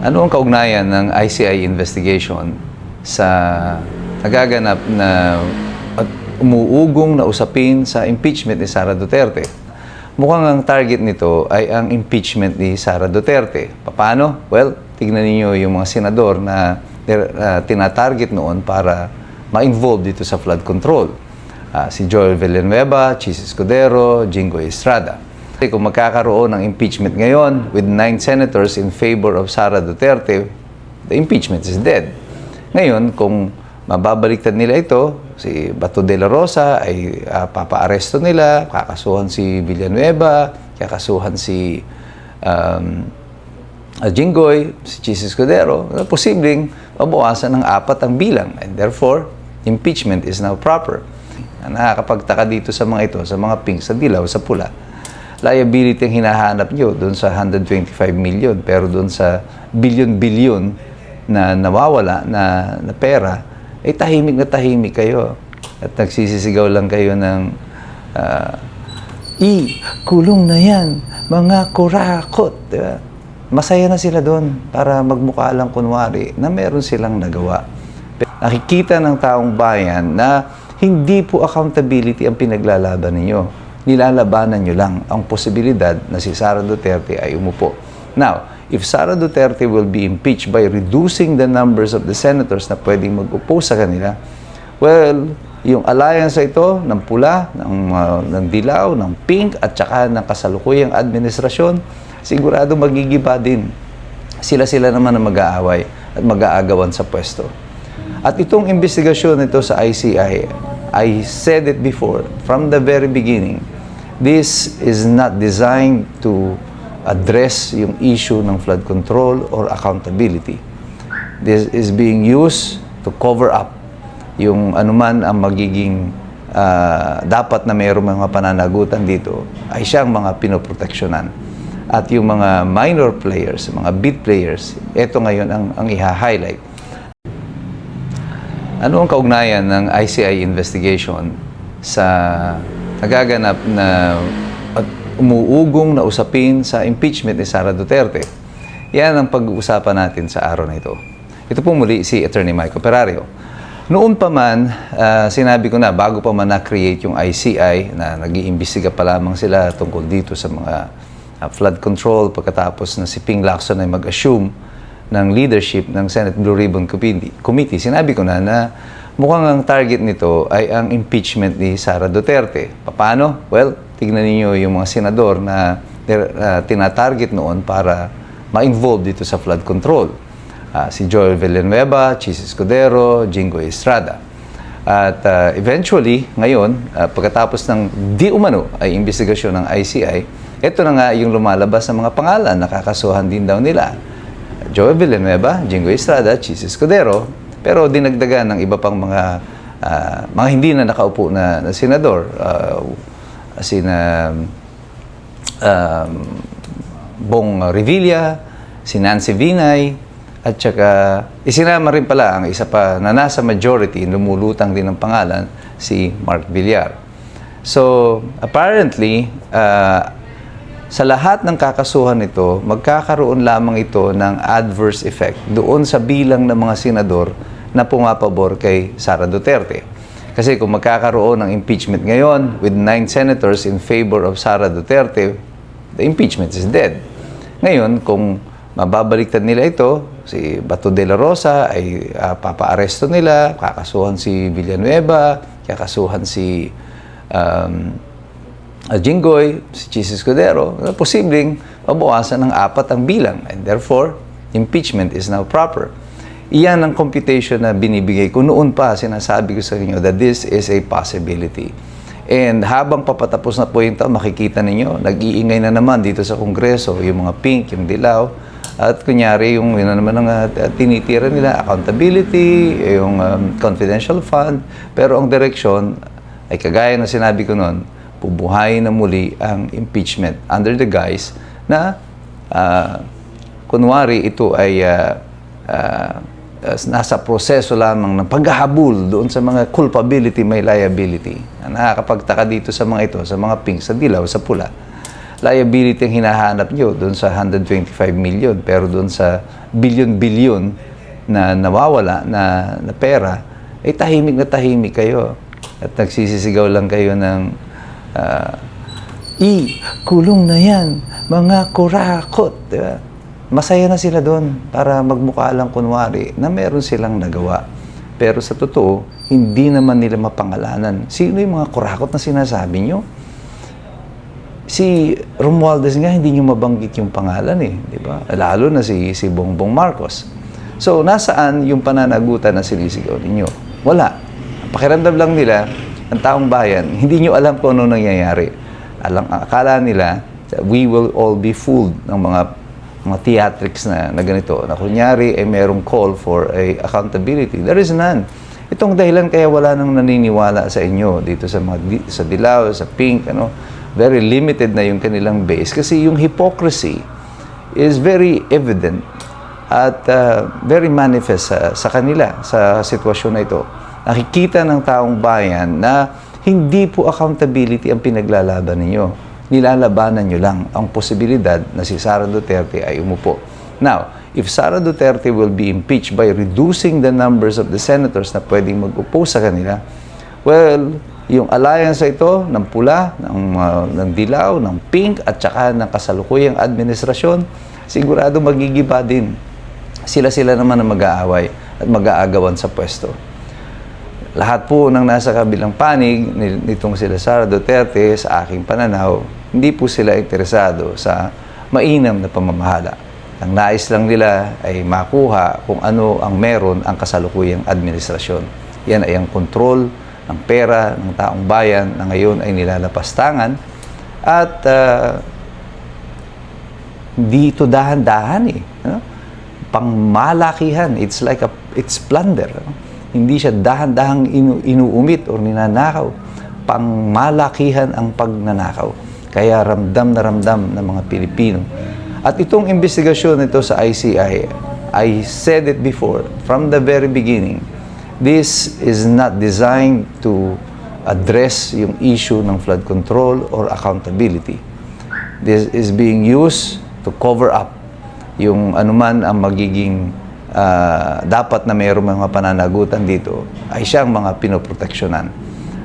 Ano ang kaugnayan ng ICI investigation sa nagaganap na at umuugong na usapin sa impeachment ni Sara Duterte? Mukhang ang target nito ay ang impeachment ni Sara Duterte. Paano? Well, tignan niyo yung mga senador na tinatarget noon para ma-involve dito sa flood control. Si Joel Villanueva, Chis Escudero, Jinggoy Estrada. Kung magkakaroon ng impeachment ngayon with 9 senators in favor of Sara Duterte, the impeachment is dead. Ngayon, kung mababaliktad nila ito, si Bato de la Rosa ay papaaresto nila, kakasuhan si Villanueva, kakasuhan si Jinggoy, si Chis Escudero, posibleng mabawasan ng 4 ang bilang. And therefore, impeachment is now proper. Nakakapagtaka dito sa mga ito, sa mga pink, sa dilaw, sa pula. Liability ang hinahanap nyo doon sa 125 million, pero doon sa bilyon-bilyon na nawawala na pera, ay tahimik kayo. At nagsisisigaw lang kayo ng kulong na yan, mga kurakot. Diba? Masaya na sila doon para magmukha lang kunwari na meron silang nagawa. Nakikita ng taong bayan na hindi po accountability ang pinaglalaban ninyo. Nilalabanan nyo lang ang posibilidad na si Sara Duterte ay umupo. Now, if Sara Duterte will be impeached by reducing the numbers of the senators na pwedeng mag-upo sa kanila, well, yung alliance ito ng pula, ng dilaw, ng pink, at saka ng kasalukuyang administrasyon, sigurado magigiba din. Sila naman ang mag-aaway at mag-aagawan sa pwesto. At itong investigasyon nito sa ICI, I said it before, from the very beginning, this is not designed to address yung issue ng flood control or accountability. This is being used to cover up yung anuman ang magiging dapat na mayroong mga pananagutan dito ay siyang mga pinoproteksyonan. At yung mga minor players, mga bid players, ito ngayon ang i-highlight. Ano ang kaugnayan ng ICI investigation sa nagaganap na at umuugong na usapin sa impeachment ni Sara Duterte? Yan ang pag-uusapan natin sa araw na ito. Ito po muli si Attorney Michael Perario. Noon pa man, sinabi ko na, bago pa man na-create yung ICI, na nag-iimbestiga pa lamang sila tungkol dito sa mga flood control, pagkatapos na si Ping Lacson ay mag-assume ng leadership ng Senate Blue Ribbon Committee, sinabi ko na mukhang ang target nito ay ang impeachment ni Sara Duterte. Paano? Well, tignan niyo yung mga senador na tinatarget noon para ma-involve dito sa flood control. Si Joel Villanueva, Chis Escudero, Jinggoy Estrada. At eventually, ngayon, pagkatapos ng di umano ay investigasyon ng ICI, ito na nga yung lumalabas ng mga pangalan, nakakasuhan din daw nila. Joel Villanueva, Jinggoy Estrada, Chis Escudero, pero dinagdagan ng iba pang mga hindi na nakaupo na senador, sina Bong Revilla, si Nancy Binay, at saka isinama rin pala ang isa pa na nasa majority, lumulutang din ng pangalan, si Mark Villar. So, apparently, sa lahat ng kakasuhan nito, magkakaroon lamang ito ng adverse effect doon sa bilang ng mga senador na pumapabor kay Sara Duterte. Kasi kung magkakaroon ng impeachment ngayon with 9 senators in favor of Sara Duterte, the impeachment is dead. Ngayon, kung mababaliktad nila ito, si Bato de la Rosa ay papaaresto nila, kakasuhan si Villanueva, kakasuhan si Jinggoy, si Chis Escudero, posibleng mabawasan ng 4 ang bilang. And therefore, impeachment is now proper. Iyan ang computation na binibigay ko noon pa. Sinasabi ko sa inyo that this is a possibility. And habang papatapos na po yung taon, makikita ninyo, nag-iingay na naman dito sa Kongreso, yung mga pink, yung dilaw, at kunyari yung yun na naman ang tinitira nila, accountability, yung confidential fund, pero ang direksyon ay kagaya na sinabi ko noon, bubuhayin na muli ang impeachment under the guise na kunwari ito ay nasa proseso lamang ng paghahabol doon sa mga culpability, may liability. Nakakapagtaka dito sa mga ito, sa mga pink, sa dilaw, sa pula. liability ang hinahanap nyo doon sa 125 million. Pero doon sa billion-billion na nawawala na pera, tahimik na tahimik kayo. At nagsisisigaw lang kayo ng kulong na yan, mga kurakot. Diba? Masaya na sila doon para magmukha lang kunwari na meron silang nagawa. Pero sa totoo, hindi naman nila mapangalanan. Sino yung mga kurakot na sinasabi nyo? Si Romualdez nga, hindi nyo mabanggit yung pangalan eh. Di ba? Lalo na si Bongbong Marcos. So, nasaan yung pananagutan na sinisigaw ninyo? Wala. Pakiramdam lang nila, ang taong bayan, hindi nyo alam kung ano nangyayari. Akala nila, we will all be fooled ng mga theatrics na ganito. Na kunyari, merong call for accountability. There is none. Itong dahilan kaya wala nang naniniwala sa inyo dito sa Dilaw, sa Pink, very limited na yung kanilang base kasi yung hypocrisy is very evident at very manifest sa kanila sa sitwasyon na ito. Nakikita ng taong bayan na hindi po accountability ang pinaglalaban ninyo. Nilalabanan nyo lang ang posibilidad na si Sara Duterte ay umupo. Now, if Sara Duterte will be impeached by reducing the numbers of the senators na pwedeng mag-upo sa kanila, well, yung alliance ito ng pula, ng dilaw, ng pink, at saka ng kasalukuyang administrasyon, sigurado magigiba din. Sila-sila naman ang mag-aaway at mag-aagawan sa pwesto. Lahat po ng nasa kabilang panig nitong sila Sara Duterte, sa aking pananaw, hindi po sila interesado sa mainam na pamamahala. Ang nais lang nila ay makuha kung ano ang meron ang kasalukuyang administrasyon. Yan ay ang kontrol ng pera ng taong bayan na ngayon ay nilalapastangan at hindi ito dahan-dahan eh. Pangmalakihan. It's like it's plunder. Hindi siya dahan-dahang inuumit o ninanakaw. Pangmalakihan ang pagnanakaw. Kaya ramdam na ramdam ng mga Pilipino. At itong investigasyon nito sa ICI, I said it before, from the very beginning, this is not designed to address yung issue ng flood control or accountability. This is being used to cover up yung anuman ang magiging dapat na mayroong mga pananagutan dito ay siyang mga pinoproteksyonan.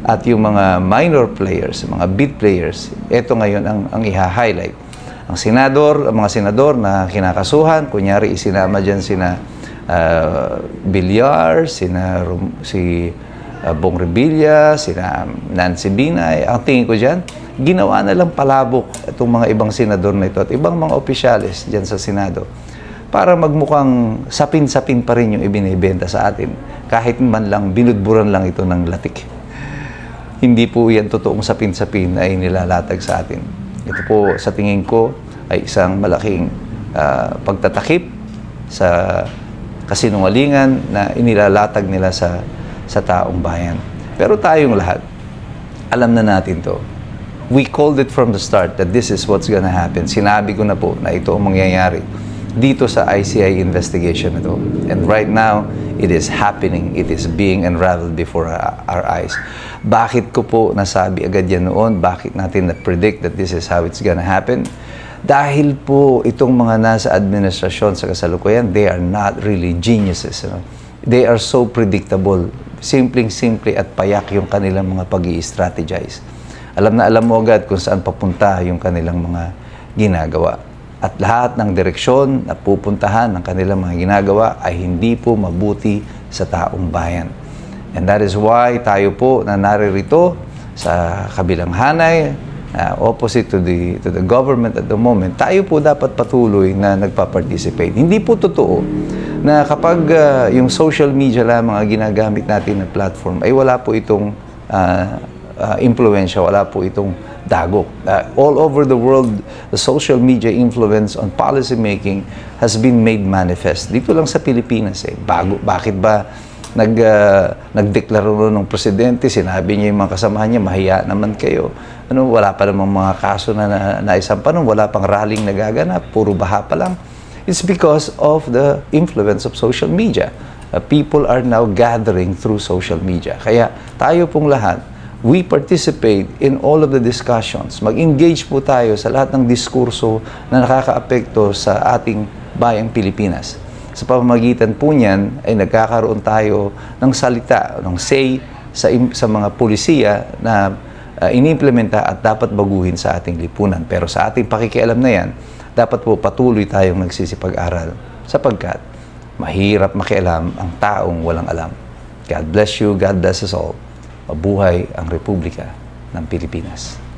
At yung mga minor players, mga bid players, ito ngayon ang i-highlight. Ang mga senador na kinakasuhan, kunyari isinama dyan sina Villar, si Bong Revilla, sina Nancy Binay, ang tingin ko dyan, ginawa na lang palabok itong mga ibang senador na ito at ibang mga opisyalis dyan sa Senado para magmukhang sapin-sapin pa rin yung ibinibenta sa atin. Kahit man lang, binudburan lang ito ng latik. Hindi po yan totoong sapin-sapin ay nilalatag sa atin. Ito po, sa tingin ko, ay isang malaking pagtatakip sa kasinungalingan na inilalatag nila sa taong bayan. Pero tayong lahat, alam na natin to. We called it from the start that this is what's gonna happen. Sinabi ko na po na ito ang mangyayari dito sa ICI investigation na to. And right now, it is happening. It is being unraveled before our eyes. Bakit ko po nasabi agad yan noon? Bakit natin na-predict that this is how it's gonna happen? Dahil po itong mga nasa administrasyon sa kasalukuyan, they are not really geniuses. They are so predictable. Simpleng-simple at payak yung kanilang mga pag-i-strategize. Alam na alam mo agad kung saan papunta yung kanilang mga ginagawa. At lahat ng direksyon na pupuntahan ng kanilang mga ginagawa ay hindi po mabuti sa taong bayan. And that is why tayo po na naririto sa kabilang hanay, opposite to the government at the moment, tayo po dapat patuloy na nagpa-participate. Hindi po totoo na kapag yung social media lamang ang ginagamit natin na platform, ay wala po itong impluensya, wala po itong dagok. All over the world, the social media influence on policy making has been made manifest. Dito lang sa Pilipinas bakit ba nagdeklararo ng presidente, sinabi niya yung mga kasamahan niya, mahiya naman kayo. Wala pa namang mga kaso na naisampa nun, wala pang rallying nagaganap, puro baha pa lang. It's because of the influence of social media. People are now gathering through social media. Kaya tayo pong lahat, we participate in all of the discussions. Mag-engage po tayo sa lahat ng diskurso na nakakaapekto sa ating bayang Pilipinas. Sa pamamagitan po niyan ay nagkakaroon tayo ng salita, ng say sa mga pulisiya na inimplementa at dapat baguhin sa ating lipunan. Pero sa ating pakikialam na yan, dapat po patuloy tayong nagsisipag-aral sapagkat mahirap makialam ang taong walang alam. God bless you, God bless us all. Mabuhay ang Republika ng Pilipinas.